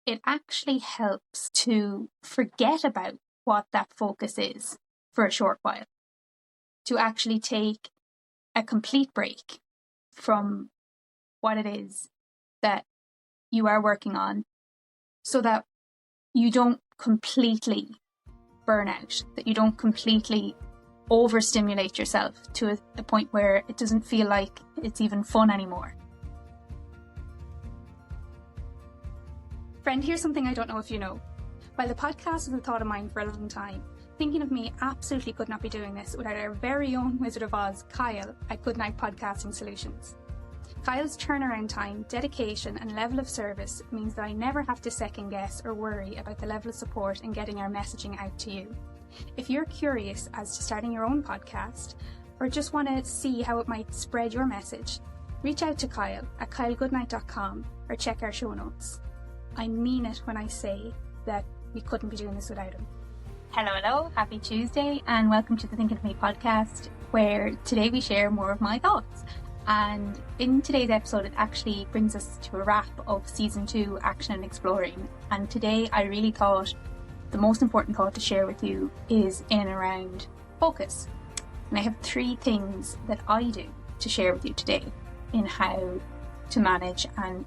it actually helps to forget about what that focus is for a short while, to actually take a complete break from what it is that you are working on, so that you don't completely burn out, that you don't completely overstimulate yourself to a point where it doesn't feel like it's even fun anymore. Friend, here's something I don't know if you know. While the podcast is a thought of mine for a long time, Thinking of Me absolutely could not be doing this without our very own Wizard of Oz, Kyle, at Goodnight Podcasting Solutions. Kyle's turnaround time, dedication and level of service means that I never have to second guess or worry about the level of support in getting our messaging out to you. If you're curious as to starting your own podcast, or just want to see how it might spread your message, reach out to Kyle at kylegoodnight.com or check our show notes. I mean it when I say that we couldn't be doing this without him. Hello, happy Tuesday, and welcome to the Thinking of Me podcast, where today we share more of my thoughts. And in today's episode, it actually brings us to a wrap of season 2, Action and Exploring. And today I really thought the most important thought to share with you is in and around focus. And I have 3 things that I do to share with you today in how to manage and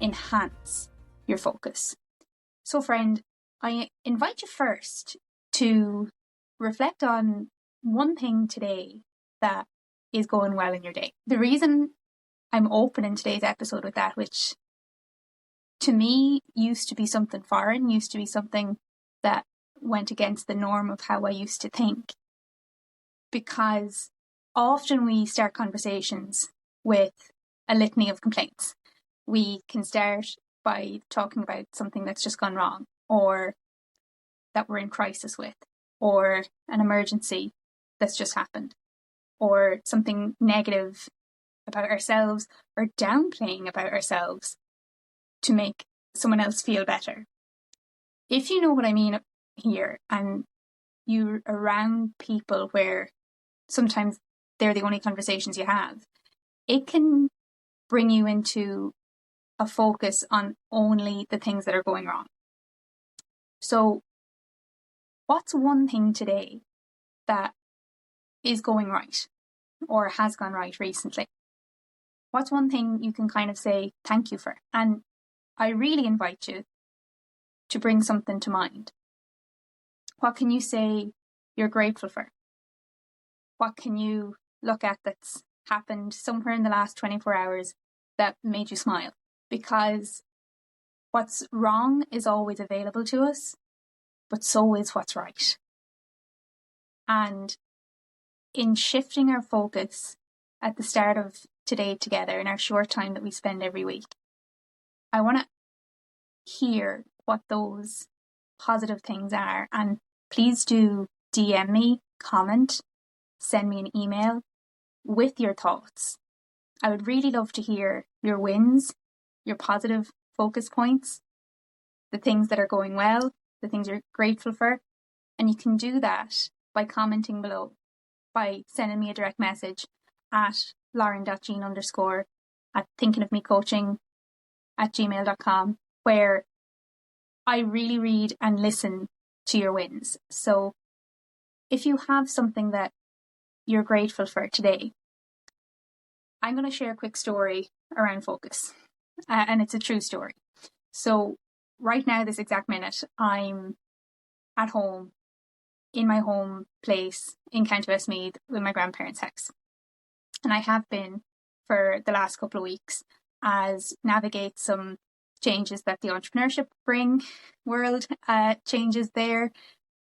enhance your focus. So friend, I invite you first to reflect on one thing today that is going well in your day. The reason I'm opening today's episode with that, which to me used to be something foreign, used to be something that went against the norm of how I used to think, because often we start conversations with a litany of complaints. We can start by talking about something that's just gone wrong, or that we're in crisis with, or an emergency that's just happened, or something negative about ourselves, or downplaying about ourselves to make someone else feel better. If you know what I mean here, and you're around people where sometimes they're the only conversations you have, it can bring you into a focus on only the things that are going wrong. So what's one thing today that is going right or has gone right recently? What's one thing you can kind of say thank you for? And I really invite you to bring something to mind. What can you say you're grateful for? What can you look at that's happened somewhere in the last 24 hours that made you smile? Because what's wrong is always available to us, but so is what's right. And in shifting our focus at the start of today together, in our short time that we spend every week, I want to hear what those positive things are. And please do DM me, comment, send me an email with your thoughts. I would really love to hear your wins, your positive focus points, the things that are going well, the things you're grateful for. And you can do that by commenting below, by sending me a direct message at lauren.jean_ at thinkingofmecoaching@gmail.com, where I really read and listen to your wins. So if you have something that you're grateful for today, I'm going to share a quick story around focus. And it's a true story. So right now, this exact minute, I'm at home in my home place in County Westmeath with my grandparents' house. And I have been for the last couple of weeks as navigate some changes that the entrepreneurship bring world, changes there,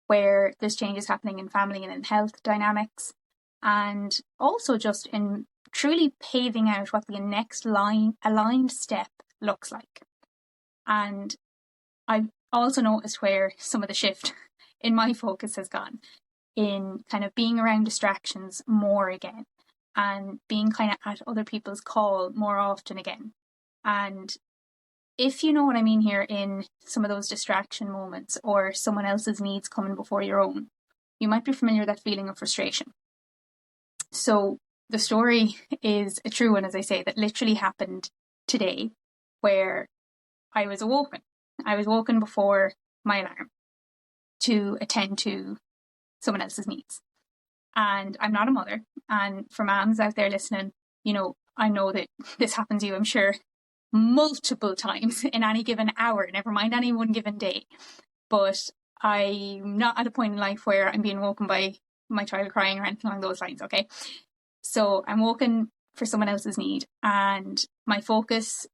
where there's changes happening in family and in health dynamics, and also just in truly paving out what the next aligned step looks like. And I've also noticed where some of the shift in my focus has gone, in kind of being around distractions more again, and being kind of at other people's call more often again. And if you know what I mean here, in some of those distraction moments or someone else's needs coming before your own, you might be familiar with that feeling of frustration. So the story is a true one, as I say, that literally happened today, where I was awoken I was woken before my alarm to attend to someone else's needs. And I'm not a mother. And for moms out there listening, I know that this happens to you, I'm sure, multiple times in any given hour, never mind any one given day. But I'm not at a point in life where I'm being woken by my child crying or anything along those lines, okay? So I'm woken for someone else's need, and my focus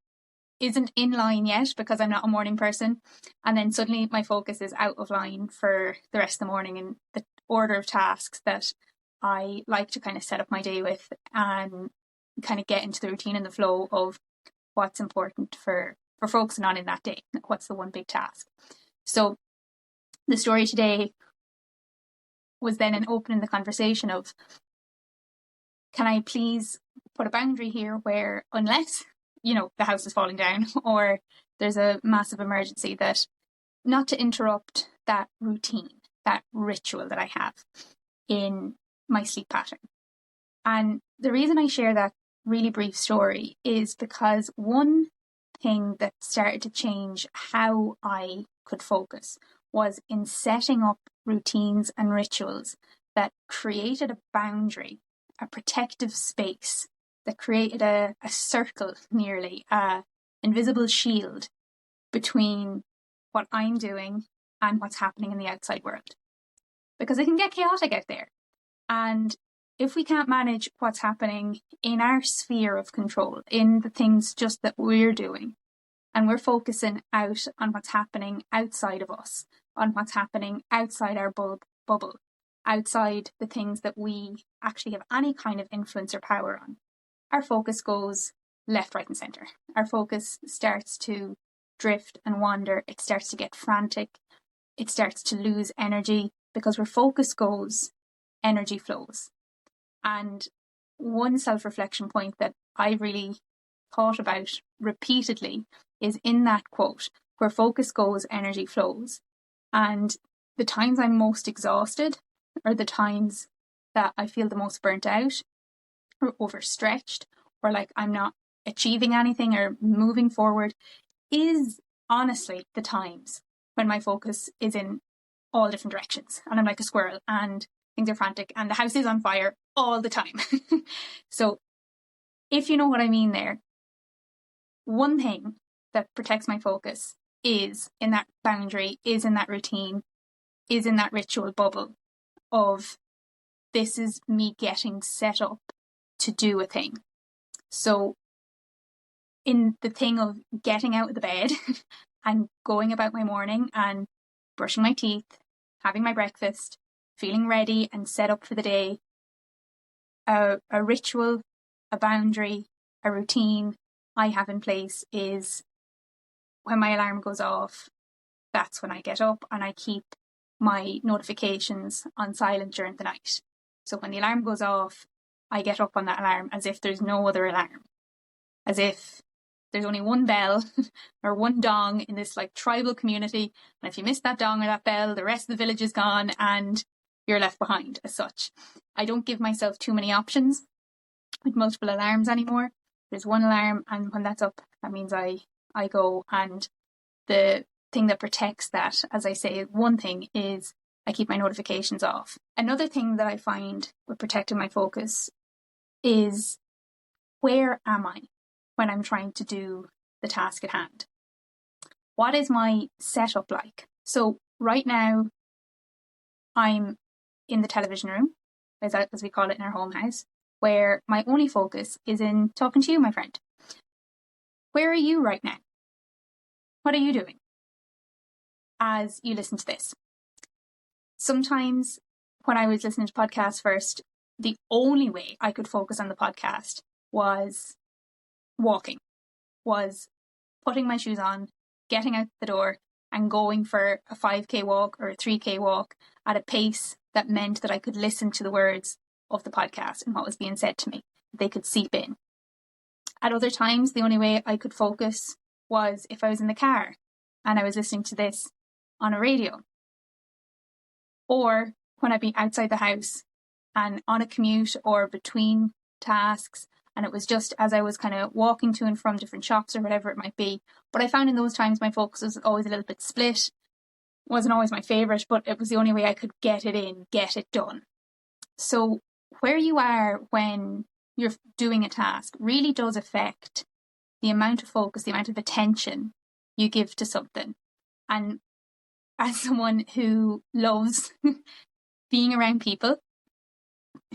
isn't in line yet because I'm not a morning person. And then suddenly my focus is out of line for the rest of the morning in the order of tasks that I like to kind of set up my day with and kind of get into the routine and the flow of what's important for focusing on in that day. What's the one big task? So the story today was then an opening the conversation of, can I please put a boundary here where unless, the house is falling down or there's a massive emergency, that not to interrupt that routine, that ritual that I have in my sleep pattern. And the reason I share that really brief story is because one thing that started to change how I could focus was in setting up routines and rituals that created a boundary, a protective space, that created a circle, nearly, an invisible shield between what I'm doing and what's happening in the outside world. Because it can get chaotic out there. And if we can't manage what's happening in our sphere of control, in the things just that we're doing, and we're focusing out on what's happening outside of us, on what's happening outside our bubble, outside the things that we actually have any kind of influence or power on, our focus goes left, right, and centre. Our focus starts to drift and wander. It starts to get frantic. It starts to lose energy, because where focus goes, energy flows. And one self-reflection point that I really thought about repeatedly is in that quote, where focus goes, energy flows. And the times I'm most exhausted are the times that I feel the most burnt out or overstretched, or like I'm not achieving anything or moving forward, is honestly the times when my focus is in all different directions and I'm like a squirrel and things are frantic and the house is on fire all the time. So if you know what I mean there, one thing that protects my focus is in that boundary, is in that routine, is in that ritual bubble of, this is me getting set up to do a thing. So in the thing of getting out of the bed and going about my morning and brushing my teeth, having my breakfast, feeling ready and set up for the day, a ritual, a boundary, a routine I have in place is when my alarm goes off, that's when I get up and I keep my notifications on silent during the night. So when the alarm goes off, I get up on that alarm as if there's no other alarm, as if there's only one bell or one dong in this like tribal community. And if you miss that dong or that bell, the rest of the village is gone and you're left behind as such. I don't give myself too many options with multiple alarms anymore. There's one alarm, and when that's up, that means I go. And the thing that protects that, as I say, one thing is I keep my notifications off. Another thing that I find with protecting my focus is, where am I when I'm trying to do the task at hand? What is my setup like? So right now, I'm in the television room, as we call it in our home house, where my only focus is in talking to you, my friend. Where are you right now? What are you doing as you listen to this? Sometimes when I was listening to podcasts first, the only way I could focus on the podcast was walking, was putting my shoes on, getting out the door and going for a 5k walk or a 3k walk at a pace that meant that I could listen to the words of the podcast and what was being said to me. They could seep in. At other times, the only way I could focus was if I was in the car and I was listening to this on a radio. Or when I'd be outside the house and on a commute or between tasks, And it was just as I was kind of walking to and from different shops or whatever it might be. But I found in those times my focus was always a little bit split. Wasn't always my favourite, but it was the only way I could get it in, get it done. So where you are when you're doing a task really does affect the amount of focus, the amount of attention you give to something. And as someone who loves being around people,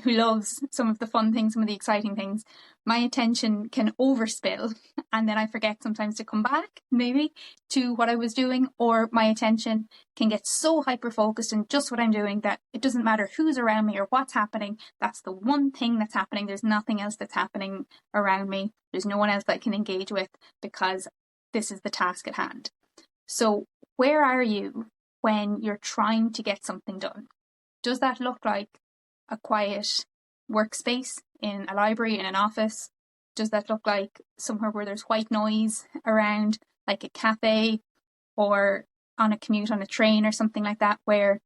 who loves some of the fun things, some of the exciting things, my attention can overspill, and then I forget sometimes to come back maybe to what I was doing, or my attention can get so hyper focused on just what I'm doing that it doesn't matter who's around me or what's happening. That's the one thing that's happening. There's nothing else that's happening around me. There's no one else that I can engage with because this is the task at hand. So where are you when you're trying to get something done? Does that look like a quiet workspace in a library, in an office? Does that look like somewhere where there's white noise around, like a cafe, or on a commute on a train or something like that, where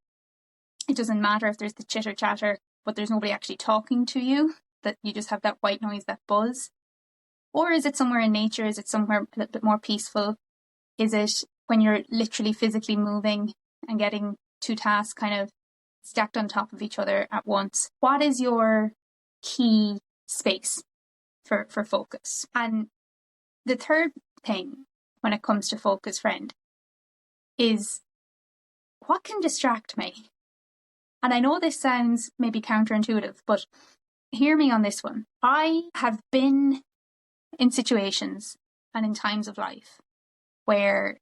it doesn't matter if there's the chitter chatter, but there's nobody actually talking to you, that you just have that white noise, that buzz? Or is it somewhere in nature? Is it somewhere a little bit more peaceful? Is it when you're literally physically moving and getting two tasks kind of stacked on top of each other at once? What is your key space for focus? And the third thing when it comes to focus, friend, is what can distract me? And I know this sounds maybe counterintuitive, but hear me on this one. I have been in situations and in times of life where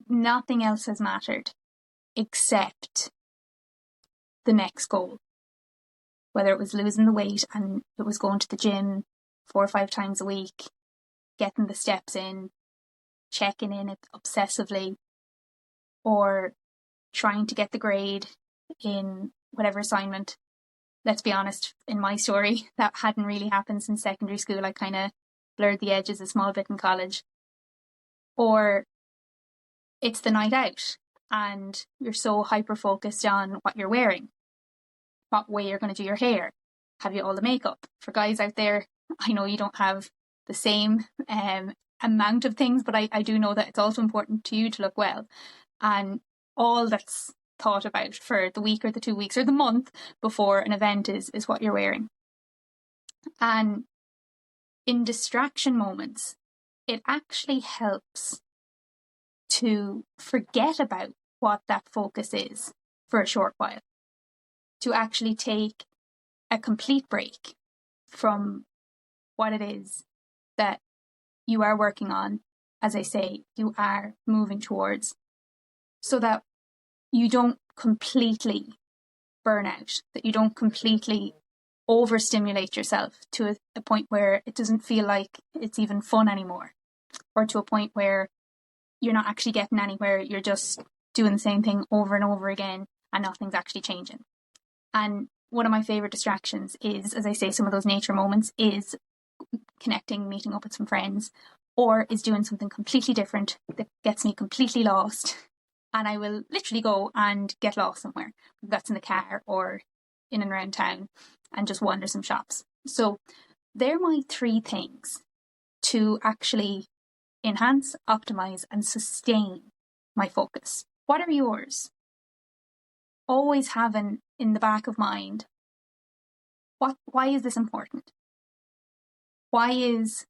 nothing else has mattered except the next goal. Whether it was losing the weight and it was going to the gym 4 or 5 times a week, getting the steps in, checking in it obsessively, or trying to get the grade in whatever assignment. Let's be honest, in my story, that hadn't really happened since secondary school. I kind of blurred the edges a small bit in college. Or it's the night out and you're so hyper focused on what you're wearing, what way you're going to do your hair, have you all the makeup? For guys out there, I know you don't have the same amount of things, but I do know that it's also important to you to look well. And all that's thought about for the week or the 2 weeks or the month before an event is what you're wearing. And in distraction moments, it actually helps to forget about what that focus is for a short while, to actually take a complete break from what it is that you are working on, as I say, you are moving towards, so that you don't completely burn out, that you don't completely overstimulate yourself to a point where it doesn't feel like it's even fun anymore, or to a point where you're not actually getting anywhere, you're just doing the same thing over and over again and nothing's actually changing. And one of my favourite distractions is, as I say, some of those nature moments, is connecting, meeting up with some friends, or is doing something completely different that gets me completely lost. And I will literally go and get lost somewhere, that's in the car or in and around town, and just wander some shops. So they're my 3 things to actually enhance, optimize, and sustain my focus. What are yours? Always having in the back of mind, why is this important? Why is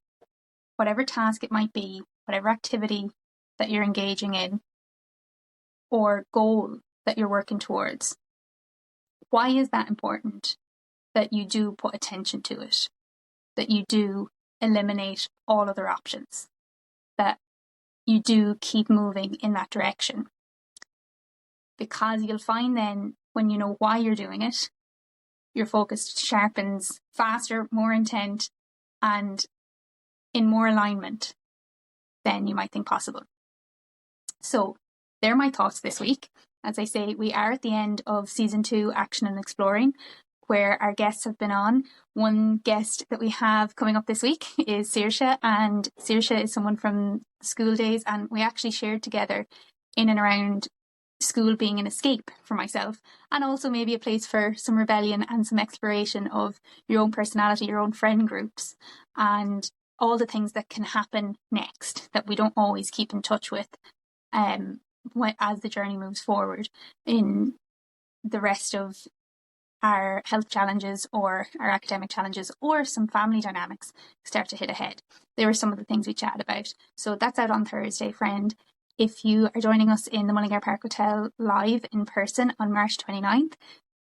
whatever task it might be, whatever activity that you're engaging in, or goal that you're working towards, why is that important that you do put attention to it, that you do eliminate all other options, that you do keep moving in that direction? Because you'll find then, when you know why you're doing it, your focus sharpens faster, more intent, and in more alignment than you might think possible. So they're my thoughts this week. As I say, we are at the end of season 2, Action and Exploring, where our guests have been on. One guest that we have coming up this week is Saoirse, and Saoirse is someone from school days, and we actually shared together in and around school being an escape for myself, and also maybe a place for some rebellion and some exploration of your own personality, your own friend groups, and all the things that can happen next that we don't always keep in touch with as the journey moves forward in the rest of our health challenges or our academic challenges or some family dynamics start to hit ahead. They were some of the things we chatted about. So that's out on Thursday, friend. If you are joining us in the Mullingar Park Hotel live in person on March 29th,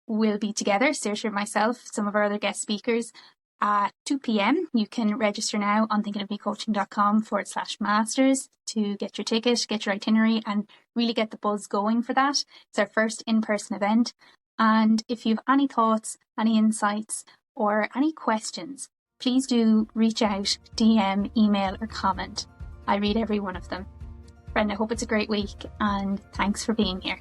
we'll be together, Saoirse, myself, some of our other guest speakers, at 2 p.m. You can register now on thinkingofmecoaching.com/masters to get your ticket, get your itinerary, and really get the buzz going for that. It's our first in-person event. And if you have any thoughts, any insights, or any questions, please do reach out, DM, email, or comment. I read every one of them. Friend, I hope it's a great week, and thanks for being here.